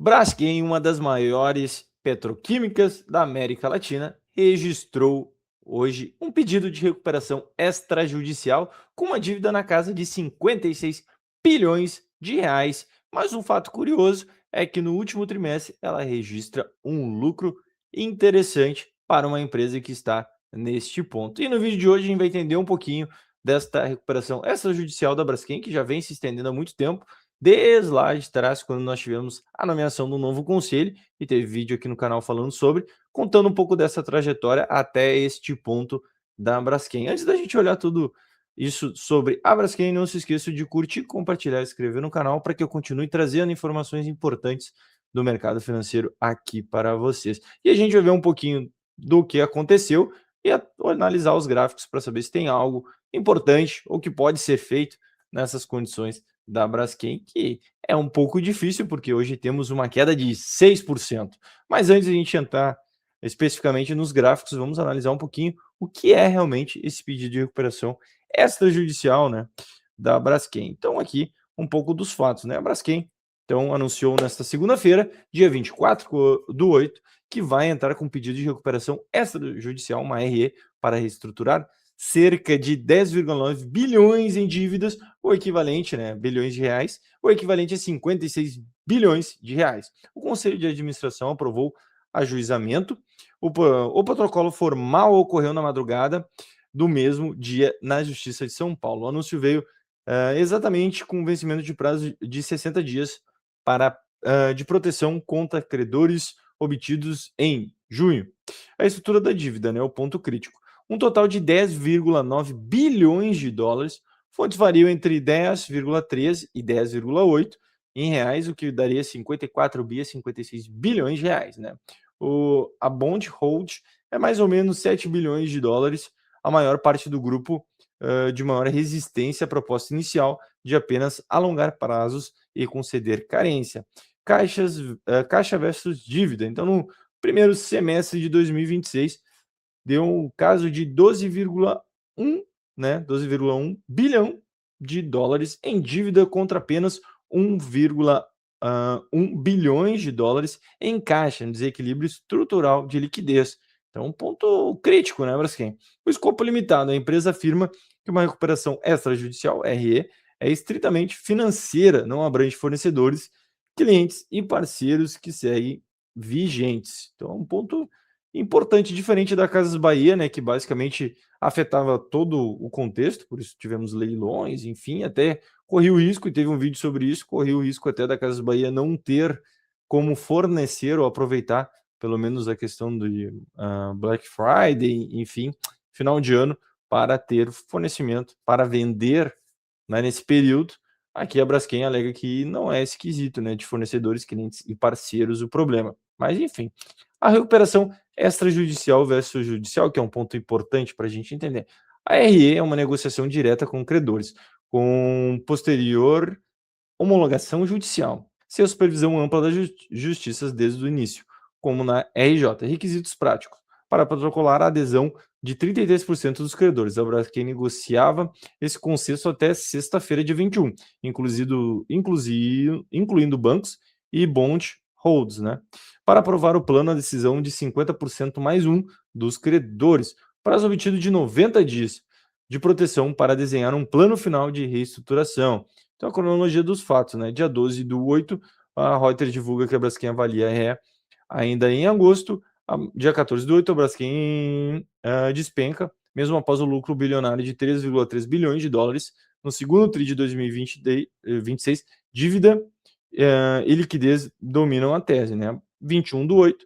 Braskem, uma das maiores petroquímicas da América Latina, registrou hoje um pedido de recuperação extrajudicial com uma dívida na casa de 56 bilhões de reais. Mas um fato curioso é que no último trimestre ela registra um lucro interessante para uma empresa que está neste ponto. E no vídeo de hoje a gente vai entender um pouquinho desta recuperação extrajudicial da Braskem, que já vem se estendendo há muito tempo, desde lá de trás, quando nós tivemos a nomeação do novo conselho, e teve vídeo aqui no canal falando sobre, contando um pouco dessa trajetória até este ponto da Braskem. Antes da gente olhar tudo isso sobre a Braskem, não se esqueça de curtir, compartilhar e inscrever no canal para que eu continue trazendo informações importantes do mercado financeiro aqui para vocês. E a gente vai ver um pouquinho do que aconteceu e analisar os gráficos para saber se tem algo importante ou que pode ser feito nessas condições da Braskem, que é um pouco difícil, porque hoje temos uma queda de 6%. Mas antes de a gente entrar especificamente nos gráficos, vamos analisar um pouquinho o que é realmente esse pedido de recuperação extrajudicial, né, da Braskem. Então aqui um pouco dos fatos, né? A Braskem então anunciou nesta segunda-feira, dia 24/8, que vai entrar com pedido de recuperação extrajudicial, uma RE, para reestruturar cerca de 10,9 bilhões em dívidas, o equivalente, né, bilhões de reais, o equivalente a 56 bilhões de reais. O Conselho de Administração aprovou ajuizamento. O protocolo formal ocorreu na madrugada do mesmo dia na Justiça de São Paulo. O anúncio veio exatamente com o vencimento de prazo de 60 dias para de proteção contra credores obtidos em junho. A estrutura da dívida, né, o ponto crítico. Um total de 10,9 bilhões de dólares. Fontes variam entre 10,13 e 10,8 em reais, o que daria 54 bi a 56 bilhões de reais, né? A Bond Hold é mais ou menos 7 bilhões de dólares, a maior parte do grupo de maior resistência à proposta inicial de apenas alongar prazos e conceder carência. Caixa versus dívida. Então, no primeiro semestre de 2026, deu um caso de 12,1, né, 12,1 bilhão de dólares em dívida contra apenas 1,1 bilhões de dólares em caixa, em desequilíbrio estrutural de liquidez. Então, um ponto crítico, né, Braskem? O escopo limitado. A empresa afirma que uma recuperação extrajudicial, RE, é estritamente financeira, não abrange fornecedores, clientes e parceiros que seguem vigentes. Então, um ponto importante, diferente da Casas Bahia, né, que basicamente afetava todo o contexto, por isso tivemos leilões, enfim, até corri o risco, e teve um vídeo sobre isso, corri o risco até da Casas Bahia não ter como fornecer ou aproveitar, pelo menos a questão do Black Friday, enfim, final de ano, para ter fornecimento, para vender, né, nesse período. Aqui a Braskem alega que não é esquisito, né, de fornecedores, clientes e parceiros o problema. Mas, enfim, a recuperação extrajudicial versus judicial, que é um ponto importante para a gente entender. A RE é uma negociação direta com credores, com posterior homologação judicial, sem a supervisão ampla das justiças desde o início, como na RJ. Requisitos práticos. Para protocolar a adesão de 33% dos credores. A Braskem negociava esse consenso até sexta-feira, dia 21, incluindo bancos e bond holds, né? Para aprovar o plano, a decisão de 50% mais um dos credores, prazo obtido de 90 dias de proteção para desenhar um plano final de reestruturação. Então, a cronologia dos fatos, né? Dia 12/8, a Reuters divulga que a Braskem avalia ainda em agosto. Dia 14/8, a Braskem despenca, mesmo após o lucro bilionário de 3,3 bilhões de dólares no segundo TRI de 2026. Dívida e liquidez dominam a tese, né? 21/8,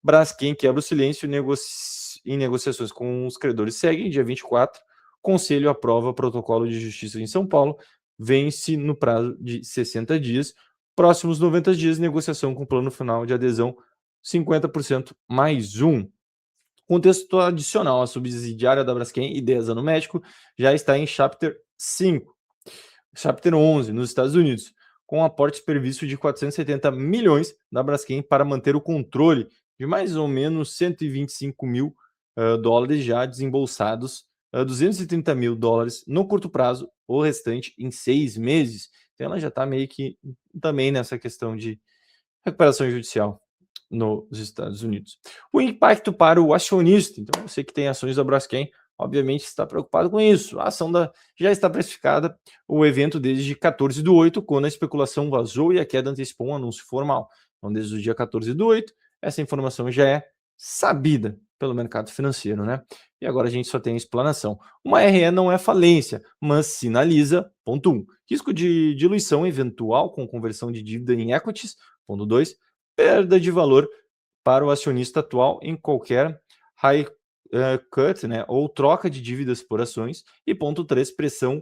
Braskem quebra o silêncio em negociações com os credores. Seguem, dia 24, Conselho aprova protocolo de justiça em São Paulo, vence no prazo de 60 dias. Próximos 90 dias, negociação com plano final de adesão, 50% mais um. Contexto adicional, a subsidiária da Braskem, Idesa no México, já está em Chapter 5. Chapter 11, nos Estados Unidos, com aportes previsto de 470 milhões da Braskem para manter o controle de mais ou menos 125 mil dólares já desembolsados, 230 mil dólares no curto prazo, o restante em 6 meses. Então ela já está meio que também nessa questão de recuperação judicial nos Estados Unidos. O impacto para o acionista, então você que tem ações da Braskem, obviamente está preocupado com isso. A ação já está precificada, o evento desde 14/8, quando a especulação vazou e a queda antecipou um anúncio formal. Então, desde o dia 14/8, essa informação já é sabida pelo mercado financeiro, né? E agora a gente só tem a explanação. Uma RE não é falência, mas sinaliza, ponto 1, risco de diluição eventual com conversão de dívida em equities, ponto 2, perda de valor para o acionista atual em qualquer high cut, né, ou troca de dívidas por ações. E ponto 3, pressão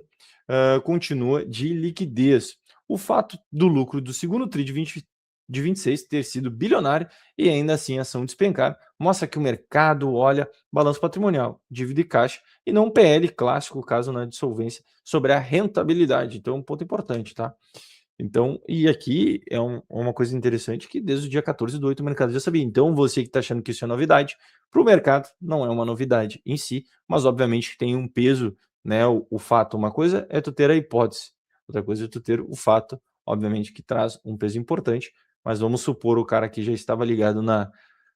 contínua de liquidez. O fato do lucro do segundo TRI de 26 ter sido bilionário e ainda assim a ação despencar, mostra que o mercado olha balanço patrimonial, dívida e caixa, e não PL clássico, caso na dissolvência, sobre a rentabilidade. Então, um ponto importante, tá? Então, e aqui é uma coisa interessante que desde o dia 14/8 o mercado já sabia. Então, você que está achando que isso é novidade, para o mercado não é uma novidade em si, mas obviamente tem um peso, né? O fato, uma coisa é tu ter a hipótese, outra coisa é tu ter o fato, obviamente que traz um peso importante, mas vamos supor o cara que já estava ligado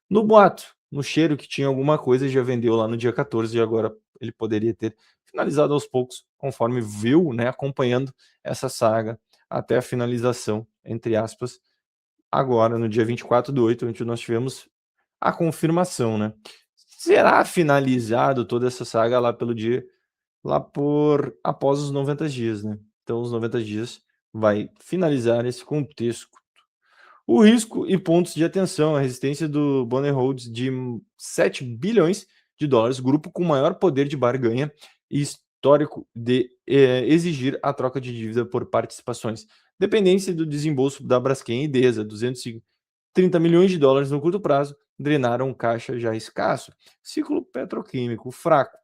no boato, no cheiro que tinha alguma coisa e já vendeu lá no dia 14 e agora ele poderia ter finalizado aos poucos, conforme viu, né, acompanhando essa saga até a finalização, entre aspas, agora no dia 24/8, onde nós tivemos a confirmação, né? Será finalizado toda essa saga lá por após os 90 dias, né? Então, os 90 dias vai finalizar esse contexto. O risco e pontos de atenção, a resistência do Bonner Holds de 7 bilhões de dólares, grupo com maior poder de barganha e histórico de exigir a troca de dívida por participações. Dependência do desembolso da Braskem e Idesa, 230 milhões de dólares no curto prazo, drenaram um caixa já escasso. Ciclo petroquímico fraco.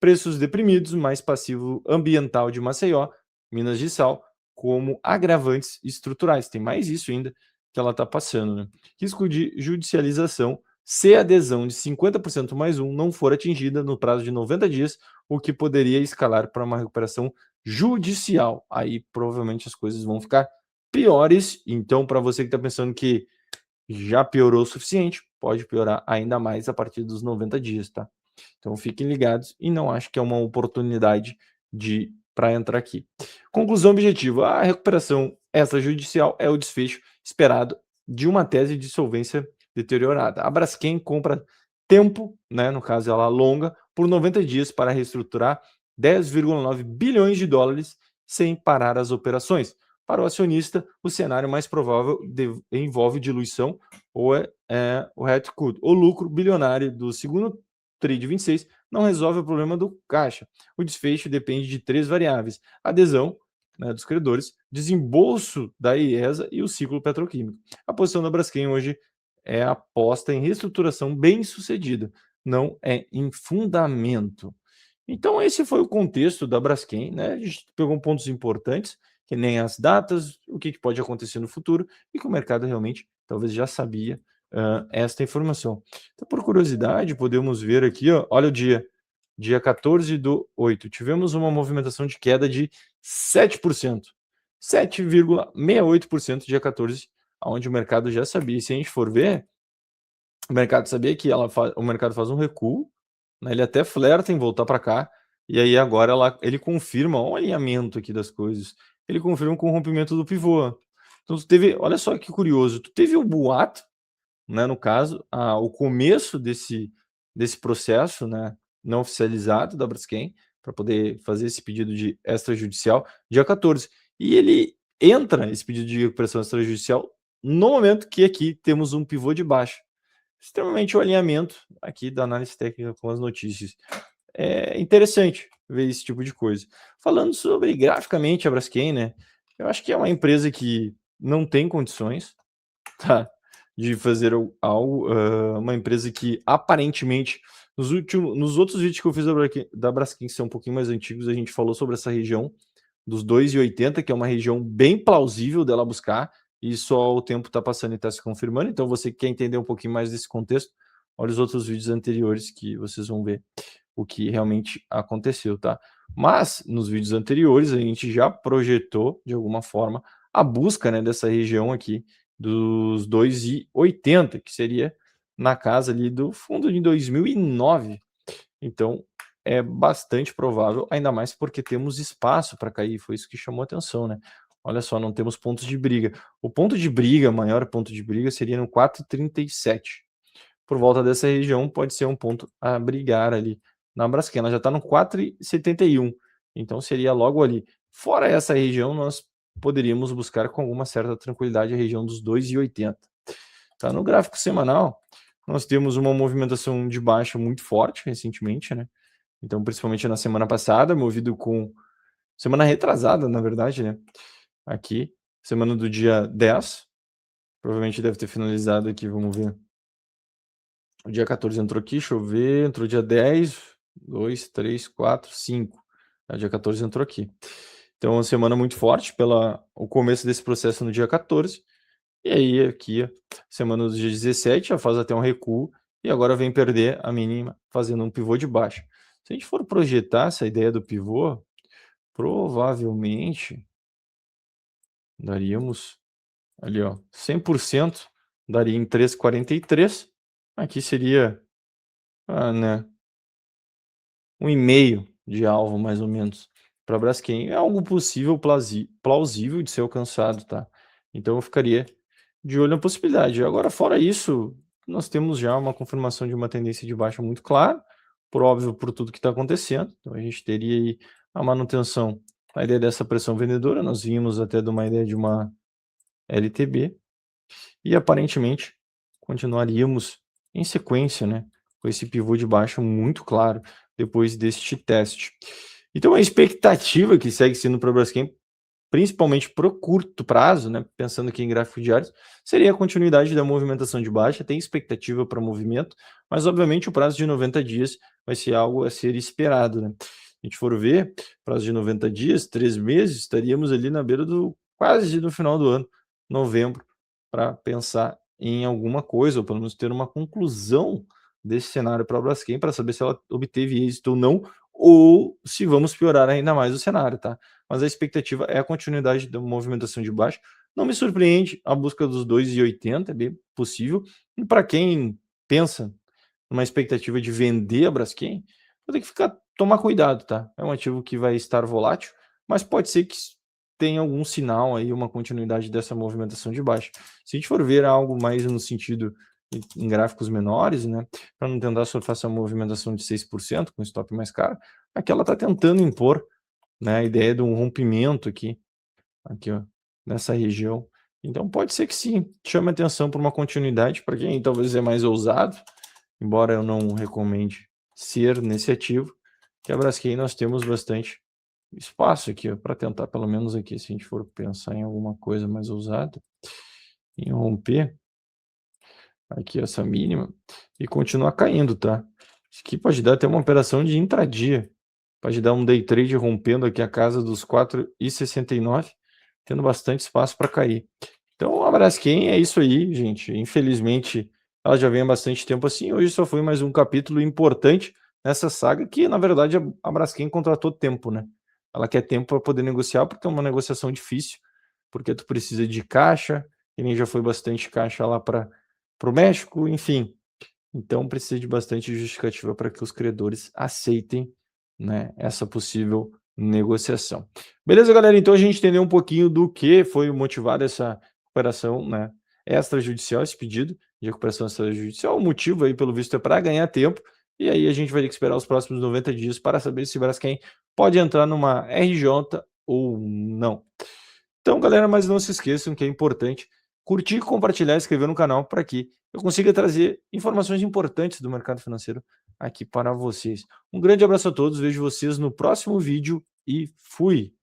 Preços deprimidos, mais passivo ambiental de Maceió, Minas de Sal, como agravantes estruturais. Tem mais isso ainda que ela está passando, né? Risco de judicialização se a adesão de 50% mais um não for atingida no prazo de 90 dias, o que poderia escalar para uma recuperação judicial. Aí provavelmente as coisas vão ficar piores. Então, para você que está pensando que já piorou o suficiente, pode piorar ainda mais a partir dos 90 dias, tá? Então fiquem ligados e não acho que é uma oportunidade de para entrar aqui. Conclusão objetiva: a recuperação extrajudicial é o desfecho esperado de uma tese de solvência deteriorada. A Braskem compra tempo, né, no caso ela longa, por 90 dias para reestruturar 10,9 bilhões de dólares sem parar as operações. Para o acionista, o cenário mais provável envolve diluição ou o red cut, o lucro bilionário do segundo TRI de 26 não resolve o problema do caixa. O desfecho depende de 3 variáveis: adesão, né, dos credores, desembolso da IESA e o ciclo petroquímico. A posição da Braskem hoje é aposta em reestruturação bem sucedida, não é em fundamento. Então esse foi o contexto da Braskem, né? A gente pegou pontos importantes, que nem as datas, o que pode acontecer no futuro e que o mercado realmente talvez já sabia esta informação. Então, por curiosidade, podemos ver aqui, ó, olha o dia 14/8, tivemos uma movimentação de queda de 7%, 7,68% dia 14, onde o mercado já sabia. E se a gente for ver, o mercado sabia que o mercado faz um recuo, né, ele até flerta em voltar para cá, e aí agora ele confirma o alinhamento aqui das coisas, ele confirma com o rompimento do pivô. Então tu teve, olha só que curioso, tu teve o boato, né, no caso, o começo desse processo, né, não oficializado da Braskem, para poder fazer esse pedido de extrajudicial, dia 14. E ele entra, esse pedido de recuperação extrajudicial, no momento que aqui temos um pivô de baixa. Extremamente o alinhamento aqui da análise técnica com as notícias. É interessante ver esse tipo de coisa. Falando sobre graficamente a Braskem, né, eu acho que é uma empresa que não tem condições, tá, de fazer algo, uma empresa que aparentemente nos outros vídeos que eu fiz da Braskem, que são um pouquinho mais antigos, a gente falou sobre essa região dos 2,80, que é uma região bem plausível dela buscar, e só o tempo está passando e está se confirmando. Então, você que quer entender um pouquinho mais desse contexto, olha os outros vídeos anteriores que vocês vão ver o que realmente aconteceu, tá? Mas nos vídeos anteriores a gente já projetou de alguma forma a busca, né, dessa região aqui dos 2,80, que seria na casa ali do fundo de 2009. Então, é bastante provável, ainda mais porque temos espaço para cair, foi isso que chamou a atenção, né? Olha só, não temos pontos de briga. O ponto de briga, maior ponto de briga, seria no 4,37. Por volta dessa região, pode ser um ponto a brigar ali na Braskem. Ela já está no 4,71, então seria logo ali. Fora essa região, nós poderíamos buscar com alguma certa tranquilidade a região dos 2,80. Tá? No gráfico semanal, nós temos uma movimentação de baixa muito forte recentemente, né? Então, principalmente na semana passada, movido com... Semana retrasada, na verdade, né? Aqui, semana do dia 10. Provavelmente deve ter finalizado aqui, vamos ver. O dia 14 entrou aqui, deixa eu ver. Entrou dia 10, 2, 3, 4, 5. O dia 14 entrou aqui. Então, uma semana muito forte pelo começo desse processo no dia 14. E aí, aqui, semana do dia 17, já faz até um recuo. E agora vem perder a mínima, fazendo um pivô de baixa. Se a gente for projetar essa ideia do pivô, provavelmente daríamos ali, ó, 100%, daria em 3,43. Aqui seria, né, 1,5 de alvo, mais ou menos, para Braskem. É algo possível, plausível de ser alcançado, tá? Então eu ficaria de olho na possibilidade. Agora, fora isso, nós temos já uma confirmação de uma tendência de baixa muito clara, por óbvio, por tudo que está acontecendo. Então a gente teria aí a manutenção, a ideia dessa pressão vendedora. Nós vimos até de uma ideia de uma LTB, e aparentemente continuaríamos em sequência, né, com esse pivô de baixa muito claro depois deste teste. Então a expectativa que segue sendo para o Braskem, principalmente para o curto prazo, né, pensando aqui em gráficos diários, seria a continuidade da movimentação de baixa. Tem expectativa para movimento, mas obviamente o prazo de 90 dias vai ser algo a ser esperado, né? Se a gente for ver, prazo de 90 dias, 3 meses, estaríamos ali na beira do quase no final do ano, novembro, para pensar em alguma coisa, ou pelo menos ter uma conclusão desse cenário para a Braskem, para saber se ela obteve êxito ou não, ou se vamos piorar ainda mais o cenário, tá? Mas a expectativa é a continuidade da movimentação de baixo. Não me surpreende a busca dos 2,80, é bem possível. E para quem pensa numa expectativa de vender a Braskem, vai ter que tomar cuidado, tá? É um ativo que vai estar volátil, mas pode ser que tenha algum sinal aí, uma continuidade dessa movimentação de baixa. Se a gente for ver algo mais no sentido em gráficos menores, né, para não tentar surfar essa movimentação de 6% com stop mais caro, aqui ela está tentando impor, né, a ideia de um rompimento aqui, ó, nessa região. Então pode ser que sim, chame atenção para uma continuidade, para quem talvez é mais ousado, embora eu não recomende ser nesse ativo, que a Braskem nós temos bastante espaço aqui para tentar, pelo menos aqui, se a gente for pensar em alguma coisa mais ousada, em romper aqui essa mínima e continuar caindo, tá? Isso aqui pode dar até uma operação de intradia, pode dar um day trade rompendo aqui a casa dos 4,69, tendo bastante espaço para cair. Então a Braskem é isso aí, gente. Infelizmente ela já vem há bastante tempo assim. Hoje só foi mais um capítulo importante nessa saga, que na verdade a Braskem contratou tempo, né? Ela quer tempo para poder negociar, porque é uma negociação difícil, porque tu precisa de caixa, e nem já foi bastante caixa lá para o México, enfim. Então precisa de bastante justificativa para que os credores aceitem, né, essa possível negociação. Beleza, galera? Então a gente entendeu um pouquinho do que foi motivado essa recuperação, né, extrajudicial, esse pedido de recuperação extrajudicial. O motivo aí, pelo visto, é para ganhar tempo, e aí a gente vai ter que esperar os próximos 90 dias para saber se o Braskem pode entrar numa RJ ou não. Então, galera, mas não se esqueçam que é importante curtir, compartilhar e inscrever no canal para que eu consiga trazer informações importantes do mercado financeiro aqui para vocês. Um grande abraço a todos, vejo vocês no próximo vídeo e fui!